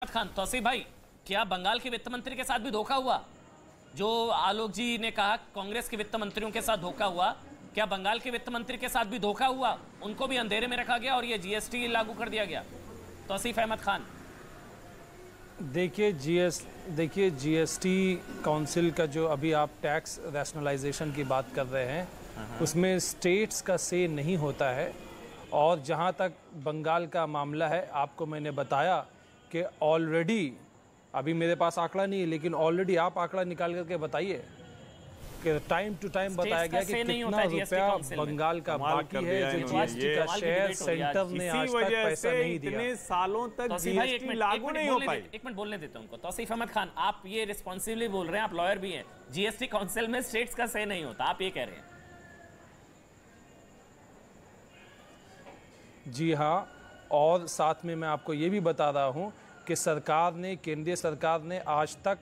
अहमद खान, तौसीफ भाई, क्या बंगाल के वित्त मंत्री के साथ भी धोखा हुआ? जो आलोक जी ने कहा कांग्रेस के वित्त मंत्रियों के साथ धोखा हुआ, क्या बंगाल के वित्त मंत्री के साथ भी धोखा हुआ? उनको भी अंधेरे में रखा गया और ये जीएसटी लागू कर दिया गया। तौसीफ अहमद खान, देखिए जीएसटी काउंसिल का जो अभी आप टैक्स रैशनलाइजेशन की बात कर रहे हैं, उसमें स्टेट्स का से नहीं होता है। और जहां तक बंगाल का मामला है, आपको मैंने बताया कि ऑलरेडी, अभी मेरे पास आंकड़ा नहीं है, लेकिन ऑलरेडी आप आंकड़ा निकाल करके बताइए कि टाइम टू टाइम बताया गया कि कितना रुपया बंगाल का बाकी है जो जीएसटी का शेयर सेंटर ने आज तक पैसा नहीं दिया। इतने सालों तक जीएसटी लागू नहीं हो पाई। एक मिनट बोलने देते हैं उनको। तौसीफ अहमद खान, आप ये रिस्पॉन्सिबली बोल रहे हैं, आप लॉयर भी हैं, जीएसटी काउंसिल में स्टेट्स का से नहीं होता, आप ये कह रहे हैं? जी हाँ, और साथ में मैं आपको ये भी बता रहा हूँ कि सरकार ने, केंद्रीय सरकार ने आज तक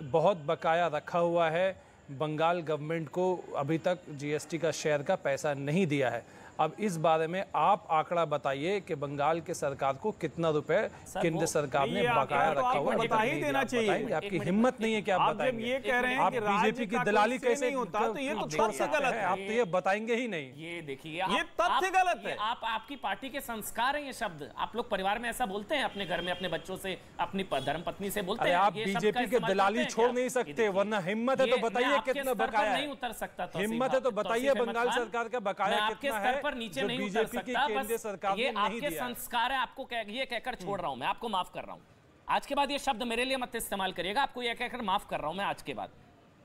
बहुत बकाया रखा हुआ है। बंगाल गवर्नमेंट को अभी तक जीएसटी का शेयर का पैसा नहीं दिया है। अब इस बारे में आप आंकड़ा बताइए कि बंगाल के सरकार को कितना रुपए केंद्र सरकार ने बकाया रखा हुआ है। बता ही देना चाहिए। आपकी हिम्मत नहीं है कि आप बताएंगे? ये कह रहे हैं कि बीजेपी की दलाली कैसे नहीं होता, तो ये तो तथ्य गलत है। आप तो ये बताएंगे ही नहीं। ये देखिए, ये तथ्य गलत है। आपकी पार्टी के संस्कार हैं ये शब्द। आप लोग परिवार में ऐसा बोलते हैं, अपने घर में अपने बच्चों से, अपनी धर्मपत्नी से बोलते हैं? आप बीजेपी के दलाली छोड़ नहीं सकते, वरना हिम्मत है तो बताइए कितना बकाया है। नहीं उतर सकता, हिम्मत है तो बताइए बंगाल सरकार का बकाया कितना है पर नीचे नहीं उतर सकता। बस ये आपके संस्कार है, आपको ये कहकर छोड़ रहा हूं मैं, आपको माफ कर रहा हूं। आज के बाद ये शब्द मेरे लिए मत इस्तेमाल करिएगा, आपको ये कहकर माफ कर रहा हूं मैं आज के बाद।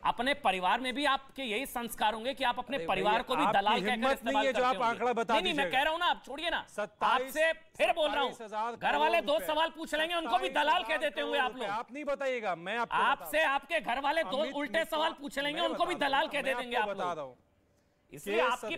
अपने परिवार में भी आपके यही संस्कार होंगे कि आप अपने परिवार को भी दलाल कहकर इस्तेमाल करते होंगे। नहीं, मैं कह रहा हूं ना, आप छोड़िए ना, आपसे फिर बोल रहा हूं, घर वाले 2 सवाल पूछ लेंगे, उनको भी दलाल कह देते हुए आप लोग। आप नहीं बताइएगा, मैं आपसे आपके घर वाले 2 उल्टे सवाल पूछ लेंगे, उनको भी दलाल कह देंगे आप लोग। इसलिए आपके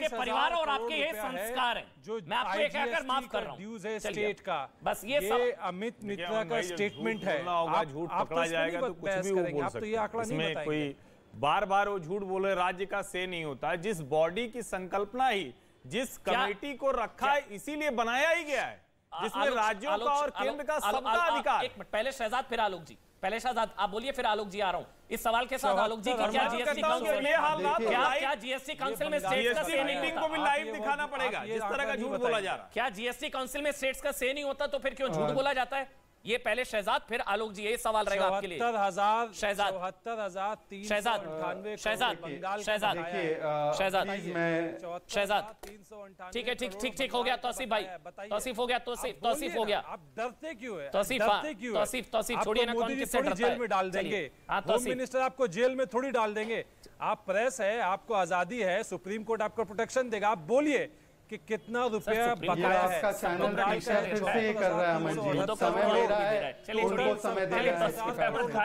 परिवार और आपके ये संस्कार हैं, जो मैं आपको ये कहकर माफ कर रहा हूं। ड्यूज है स्टेट का, बस ये अमित मित्रा का स्टेटमेंट है। आप झूठ पकड़ा जाएगा तो कुछ भी वो बोल सकते हैं। इसमें कोई बार बार वो झूठ बोले राज्य का से नहीं होता। जिस बॉडी की संकल्पना ही, जिस कमेटी को रखा है, इसीलिए बनाया ही गया है, जिसमें राज्यों का और केंद्र का सबका अधिकार। एक मिनट, पहले शहजाद फिर आलोक जी, पहले शहजाद आप बोलिए, फिर आलोक जी आ रहा हूं इस सवाल के साथ। आलोक जी, क्या जीएसटी काउंसिल में स्टेट्स का से नहीं मीटिंग को भी लाइव दिखाना पड़ेगा, जिस तरह का झूठ बोला जा रहा है। क्या जीएसटी काउंसिल में स्टेट्स का से नहीं होता तो फिर क्यों झूठ बोला जाता है? ये पहले शहजाद फिर आलोक जी, ये सवाल रहेगा आपके लिए। 74,358 ठीक है, ठीक हो गया। तौसीफ भाई, तौसीफ हो गया, तौसीफ हो गया। आप डरते क्यों है? तौसीफ छोड़िए ना, कौन किससे डरता है? जेल में डाल देंगे, होम मिनिस्टर आपको जेल में थोड़ी डाल देंगे। आप प्रेस है, आपको आजादी है, सुप्रीम कोर्ट आपको प्रोटेक्शन देगा। आप बोलिए कि कितना रुपया बकाया है। आपका चैनल फिर से कर रहा है अमन जी, समय ले रहा है, उनको समय दे रहा है।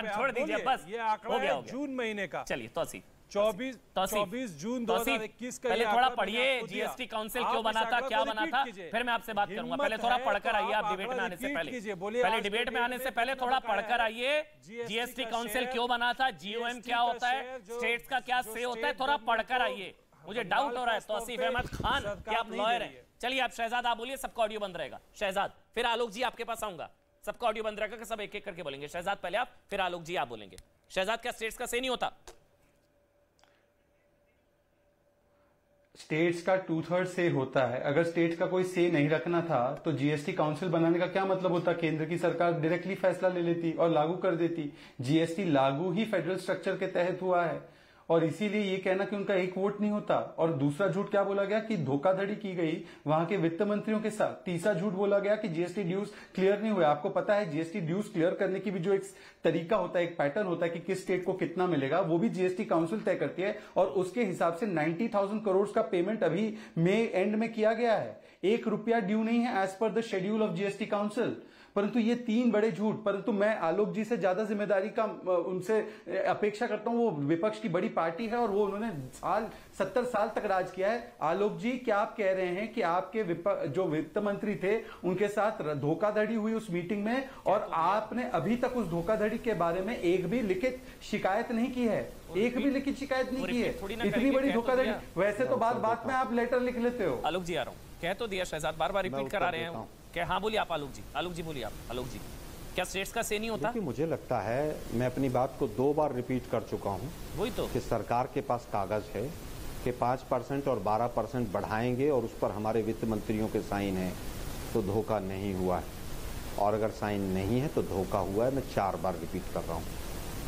छोड़ दीजिए, बस ये आंकड़ा है जून महीने का। चलिए तौसीफ, 24 जून 2021 का। पहले थोड़ा पढ़िए जीएसटी काउंसिल क्यों बना था, क्या बना था, फिर मैं आपसे बात करूंगा। पहले थोड़ा पढ़कर आइए, आप डिबेट में आने से पहले डिबेट में आने से पहले थोड़ा पढ़कर आइए। जीएसटी काउंसिल क्यों बना था, जीओएम क्या होता है, स्टेट्स का क्या से होता है, थोड़ा पढ़कर आइए। मुझे डाउट हो रहा है तौसीफ अहमद खान कि आप लॉयर हैं। चलिए आप शहजाद आप बोलिए, सबका ऑडियो बंद रहेगा। शहजाद, फिर आलोक जी आपके पास आऊंगा, सबका ऑडियो बंद रहेगा, सब एक एक करके बोलेंगे। शहजाद पहले आप, फिर आलोक जी आप बोलेंगे। शहजाद, क्या स्टेट्स का से नहीं होता? स्टेट्स का 2/3 से होता है। अगर स्टेट्स का कोई से नहीं रखना था तो जीएसटी काउंसिल बनाने का क्या मतलब होता? केंद्र की सरकार डायरेक्टली फैसला ले लेती और लागू कर देती। जीएसटी लागू ही फेडरल स्ट्रक्चर के तहत हुआ है, और इसीलिए ये कहना कि उनका एक वोट नहीं होता। और दूसरा झूठ क्या बोला गया कि धोखाधड़ी की गई वहां के वित्त मंत्रियों के साथ। तीसरा झूठ बोला गया कि जीएसटी ड्यूज क्लियर नहीं हुए। आपको पता है जीएसटी ड्यूज क्लियर करने की भी जो एक तरीका होता है, एक पैटर्न होता है कि किस स्टेट को कितना मिलेगा, वो भी जीएसटी काउंसिल तय करती है। और उसके हिसाब से 90,000 करोड़ का पेमेंट अभी मई एंड में किया गया है। 1 रुपया ड्यू नहीं है as per the schedule of GST council. परंतु ये 3 बड़े झूठ। परंतु मैं आलोक जी से ज्यादा जिम्मेदारी का उनसे अपेक्षा करता हूं। वो विपक्ष की बड़ी पार्टी है और वो उन्होंने 70 साल तक राज किया है। आलोक जी, क्या आप कह रहे हैं कि आपके जो वित्त मंत्री थे उनके साथ धोखाधड़ी हुई उस मीटिंग में, और आपने अभी तक उस धोखाधड़ी के बारे में एक भी लिखित शिकायत नहीं की है? एक भी लिखित शिकायत नहीं की है। इतनी बड़ी धोखाधड़ी। वैसे तो बात में आप लेटर लिख लेते हो। आलोक जी आ रहा हूं, कह तो दिया शहजाद, बार बार रिपीट करा रहे हैं क्या? हाँ बोलिए आप आलोक जी, आलोक जी बोलिए आप, आलोक जी। क्या स्टेट्स का से नहीं होता? देखिए, मुझे लगता है, मैं अपनी बात को 2 बार रिपीट कर चुका हूँ, वही तो कि सरकार के पास कागज है कि 5% और 12% बढ़ाएंगे और उस पर हमारे वित्त मंत्रियों के साइन है, तो धोखा नहीं हुआ है। और अगर साइन नहीं है तो धोखा हुआ है। मैं 4 बार रिपीट कर रहा हूँ।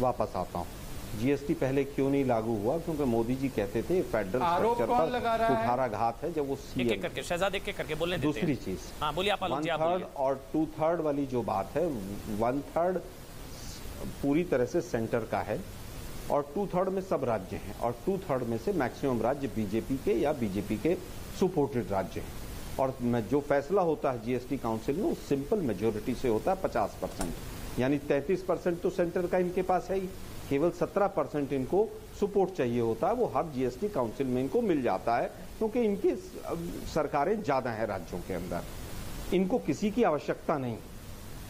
वापस आता हूँ, जीएसटी पहले क्यों नहीं लागू हुआ? क्योंकि मोदी जी कहते थे फेडरल स्ट्रक्चर पर कुठाराघात है। जब वो एक करके शहजाद एक करके बोलने देते हैं। दूसरी चीज, हाँ बोलिए आप। 1/3 और 2/3 वाली जो बात है, 1/3 पूरी तरह से सेंटर का है और 2/3 में सब राज्य हैं और 2/3 में से मैक्सिमम राज्य बीजेपी के या बीजेपी के सपोर्टेड राज्य हैं। और जो फैसला होता है जीएसटी काउंसिल में, वो सिंपल मेजोरिटी से होता है 50%, यानी 33% तो सेंटर का इनके पास है ही, केवल 17% इनको सपोर्ट चाहिए होता है। वो हर जीएसटी काउंसिल में इनको मिल जाता है, क्योंकि इनकी सरकारें ज्यादा हैं राज्यों के अंदर, इनको किसी की आवश्यकता नहीं।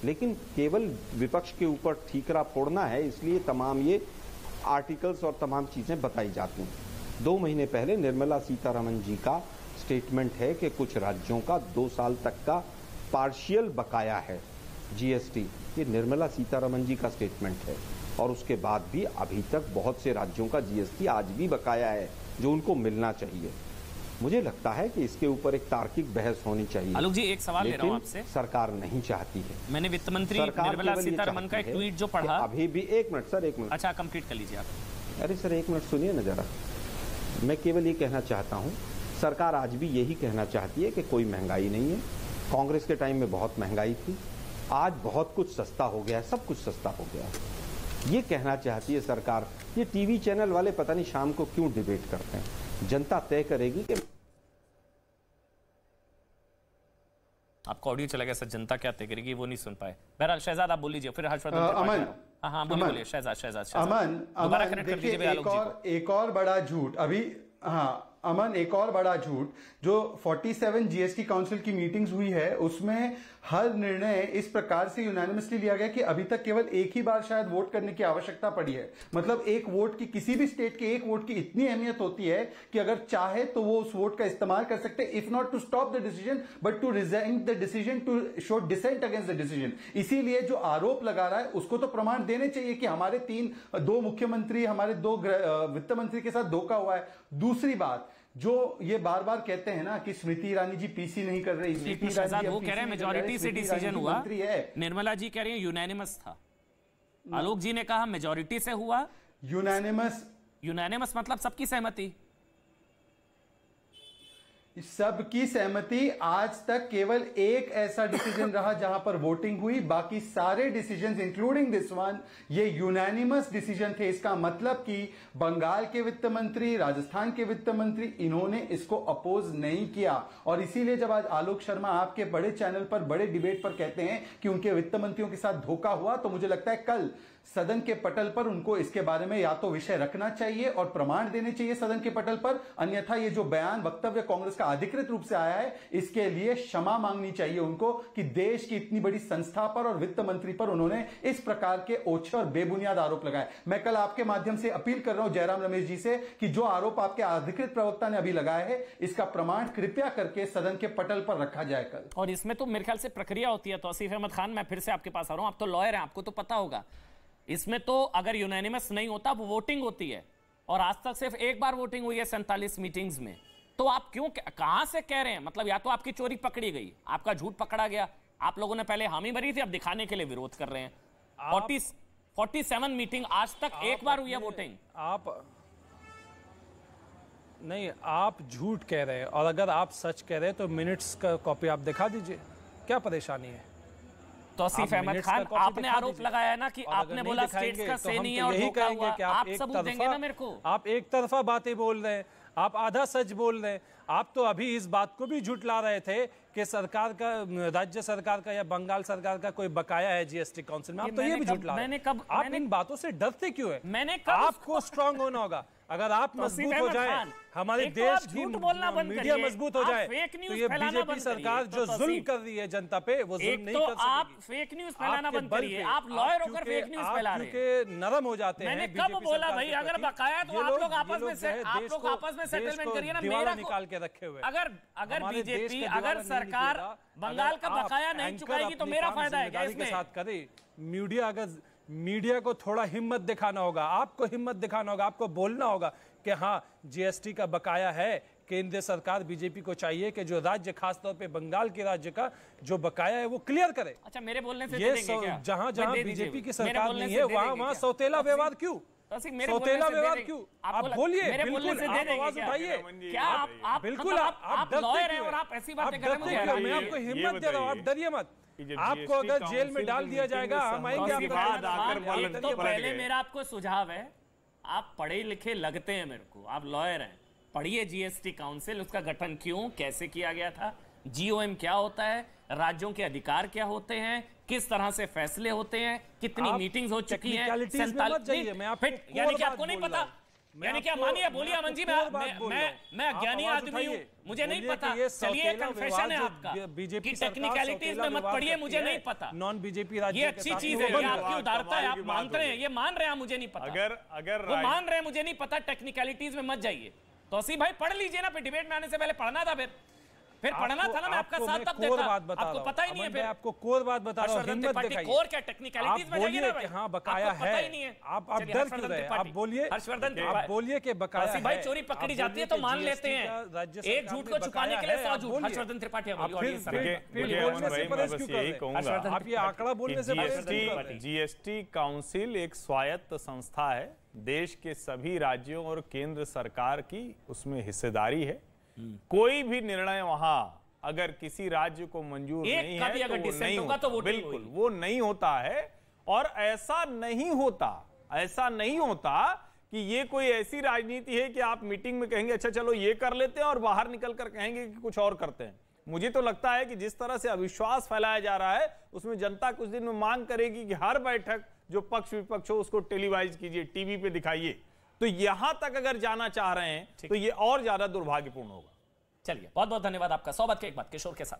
लेकिन केवल विपक्ष के ऊपर ठीकरा फोड़ना है, इसलिए तमाम ये आर्टिकल्स और तमाम चीजें बताई जाती हैं। 2 महीने पहले निर्मला सीतारमण जी का स्टेटमेंट है कि कुछ राज्यों का 2 साल तक का पार्शियल बकाया है जीएसटी। ये निर्मला सीतारमण जी का स्टेटमेंट है और उसके बाद भी अभी तक बहुत से राज्यों का जीएसटी आज भी बकाया है जो उनको मिलना चाहिए। मुझे लगता है कि इसके ऊपर एक तार्किक बहस होनी चाहिए। आलोक जी, एक सवाल ले रहा हूं आपसे। सरकार नहीं चाहती है। मैंने वित्त मंत्री निर्मला सीतारमण का एक ट्वीट जो पढ़ा, अभी भी 1 मिनट सर, 1 मिनट। अच्छा, कंप्लीट कर लीजिए आप। अरे सर 1 मिनट सुनिए ना जरा। मैं केवल ये कहना चाहता हूँ, सरकार आज भी यही कहना चाहती है कि कोई महंगाई नहीं है। कांग्रेस के टाइम में बहुत महंगाई थी, आज बहुत कुछ सस्ता हो गया है, सब कुछ सस्ता हो गया है, ये कहना चाहती है सरकार। ये टीवी चैनल वाले पता नहीं शाम को क्यों डिबेट करते हैं। जनता तय करेगी कि आपका ऑडियो चला गया सर, जनता क्या तय करेगी वो नहीं सुन पाए। बहरहाल शहजाद आप बोल लीजिए, फिर हर्षवर्धन। अमन, हाँ बोलिए शहजाद। अमन, एक और बड़ा झूठ अभी, हाँ अमन, एक और बड़ा झूठ जो 47 जीएसटी काउंसिल की मीटिंग्स हुई है, उसमें हर निर्णय इस प्रकार से यूनानिमसली लिया गया कि अभी तक केवल एक ही बार शायद वोट करने की आवश्यकता पड़ी है। मतलब एक वोट की, किसी भी स्टेट के एक वोट की इतनी अहमियत होती है कि अगर चाहे तो वो उस वोट का इस्तेमाल कर सकते हैं, if not to stop the decision but to resign the decision, to show dissent against the decision. इसीलिए जो आरोप लगा रहा है उसको तो प्रमाण देने चाहिए कि हमारे 2 मुख्यमंत्री, हमारे 2 वित्त मंत्री के साथ धोखा हुआ है। दूसरी बात, जो ये बार बार कहते हैं ना कि स्मृति ईरानी जी पीसी नहीं कर रही, वो कह रहे हैं मेजॉरिटी से डिसीजन हुआ, निर्मला जी कह रही है यूनानिमस था, आलोक जी ने कहा मेजॉरिटी से हुआ। यूनानिमस मतलब सबकी सहमति, सबकी सहमति। आज तक केवल एक ऐसा डिसीजन रहा जहां पर वोटिंग हुई, बाकी सारे डिसीजंस इंक्लूडिंग दिस वन ये यूनानिमस डिसीजन थे। इसका मतलब कि बंगाल के वित्त मंत्री, राजस्थान के वित्त मंत्री, इन्होंने इसको अपोज नहीं किया। और इसीलिए जब आज आलोक शर्मा आपके बड़े चैनल पर, बड़े डिबेट पर कहते हैं कि उनके वित्त मंत्रियों के साथ धोखा हुआ, तो मुझे लगता है कल सदन के पटल पर उनको इसके बारे में या तो विषय रखना चाहिए और प्रमाण देने चाहिए सदन के पटल पर, अन्यथा ये जो बयान, वक्तव्य कांग्रेस का अधिकृत रूप से आया है, इसके लिए क्षमा मांगनी चाहिए उनको कि देश की इतनी बड़ी संस्था पर और वित्त मंत्री पर उन्होंने इस प्रकार के ओछे और बेबुनियाद आरोप लगाए। मैं कल आपके माध्यम से अपील कर रहा हूं जयराम रमेश जी से कि जो आरोप आपके अधिकृत प्रवक्ता ने अभी लगाया है, इसका प्रमाण कृपया करके सदन के पटल पर रखा जाए कल। और इसमें तो मेरे ख्याल से प्रक्रिया होती है। तौसीफ अहमद खान, मैं फिर से आपके पास आ रहा हूं, आप तो लॉयर हैं, आपको तो पता होगा। इसमें तो अगर यूनानिमस नहीं होता, वो वोटिंग होती है, और आज तक सिर्फ एक बार वोटिंग हुई है 47 मीटिंग्स में। तो आप क्यों, कहां से कह रहे हैं? मतलब या तो आपकी चोरी पकड़ी गई, आपका झूठ पकड़ा गया, आप लोगों ने पहले हामी भरी थी, अब दिखाने के लिए विरोध कर रहे हैं। 47 मीटिंग, आज तक एक बार हुई है वोटिंग। आप झूठ कह रहे हैं, और अगर आप सच कह रहे हैं तो मिनट्स का कॉपी आप दिखा दीजिए, क्या परेशानी है? तौसीफ अहमद खान, आपने आरोप लगाया है ना कि आपने बोला स्टेट्स का से नहीं है और धोखा हुआ, आप सबूत देंगे ना मेरे को? आप एक तरफा बातें बोल रहे हैं, आप आधा सच बोल रहे हैं। आप तो अभी इस बात को भी झुठला रहे थे कि सरकार का, राज्य सरकार का या बंगाल सरकार का कोई बकाया है जीएसटी काउंसिल में। आप तो ये भी झुठला रहे हैं। आप इन बातों से डरते क्यों हैं? आपको स्ट्रांग होना होगा। अगर आप मजबूत हो जाए, हमारे देश की मीडिया मजबूत हो जाए, तो ये बीजेपी सरकार जो जुल्म कर रही है जनता पे, वो जुल्म नहीं कर सकेगी। आप फेक न्यूज फैलाना बंद करिए। आप लॉयर होकर फेक न्यूज फैला रहे हैं। नरम हो जाते हैं। मैंने कब बोला भाई अगर बकाया तो आप लोग आपस में सेटलमेंट करिए ना। के रखे हुए। अगर बीजेपी, अगर सरकार बंगाल का बकाया नहीं चुकाएगी तो मेरा फायदा है क्या इसमें? के साथ करे मीडिया को थोड़ा हिम्मत दिखाना होगा, आपको हिम्मत दिखाना होगा, आपको बोलना होगा कि हाँ जीएसटी का बकाया है। केंद्र सरकार बीजेपी को चाहिए कि जो राज्य, खासतौर पे बंगाल के राज्य का जो बकाया है वो क्लियर करे। अच्छा, मेरे बोलने से ये जहां बीजेपी की सरकार नहीं है वहां सौतेला व्यवहार क्यों? सौतेला व्यवहार क्यों? आप बोलिए, बिल्कुल आप आवाज उठाइए। क्या आप बिल्कुल आप लॉयर हैं और आप ऐसी बातें कर रहे हैं? मैं आपको हिम्मत दे रहा हूँ, आप डरिए मत। आपको अगर जेल में डाल दिया जाएगा हम आएंगे। तो पहले मेरा आपको सुझाव है, आप पढ़े लिखे लगते हैं मेरे को, आप लॉयर हैं, पढ़िए जीएसटी काउंसिल, उसका गठन क्यों, कैसे किया गया था, जीओएम क्या होता है, राज्यों के अधिकार क्या होते हैं, किस तरह से फैसले होते हैं, कितनी मीटिंग्स हो चुकी हैं, 47। यानी कि आपको नहीं पता? यानी क्या? मानिए, बोलिए अमन जी, मैं अज्ञानी आदमी हूँ, मुझे नहीं पता। चलिए, कन्फेशन है आपका कि टेक्निकलिटीज में मत पढ़िए, मुझे नहीं पता। नॉन बीजेपी राज्य ये अच्छी चीज है, ये आपकी उदारता है, आप मानते हैं, ये मान रहे हैं, मुझे नहीं पता। अगर वो मान रहे हैं मुझे नहीं पता, टेक्निकलिटीज में मत जाइए। तो असी भाई पढ़ लीजिए ना, फिर डिबेट में आने से पहले पढ़ना था, फिर पढ़ना था ना। मैं आपका साथ तब देता, आपको पता ही नहीं है। फिर आपको कोर बात बता रहा हूं, हिम्मत दिखाइए। कोर क्या टेक्निकलिटीज में जाइए ना भाई। हां, बकाया है, पता ही नहीं है। आप डर क्यों रहे? आप बोलिए, हर्षवर्धन, आप बोलिए कि बकाया है। भाई चोरी पकड़ी जाती है तो मान लेते हैं, एक झूठ को छुपाने के लिए 100 झूठ। हर्षवर्धन त्रिपाठी, आप ये आंकड़ा बोलने से जीएसटी काउंसिल एक स्वायत्त संस्था है, देश के सभी राज्यों और केंद्र सरकार की उसमें हिस्सेदारी है। कोई भी निर्णय वहां अगर किसी राज्य को मंजूर नहीं है तो वो नहीं होता, बिल्कुल वो नहीं होता है। और ऐसा नहीं होता कि ये कोई ऐसी राजनीति है कि आप मीटिंग में कहेंगे अच्छा चलो ये कर लेते हैं और बाहर निकल कर कहेंगे कि कुछ और करते हैं। मुझे तो लगता है कि जिस तरह से अविश्वास फैलाया जा रहा है उसमें जनता कुछ दिन में मांग करेगी कि हर बैठक जो पक्ष विपक्ष हो उसको टेलीवाइज कीजिए, टीवी पे दिखाइए। तो यहां तक अगर जाना चाह रहे हैं तो ये और ज्यादा दुर्भाग्यपूर्ण होगा। चलिए, बहुत बहुत धन्यवाद आपका। 100 बात के एक बात किशोर के साथ।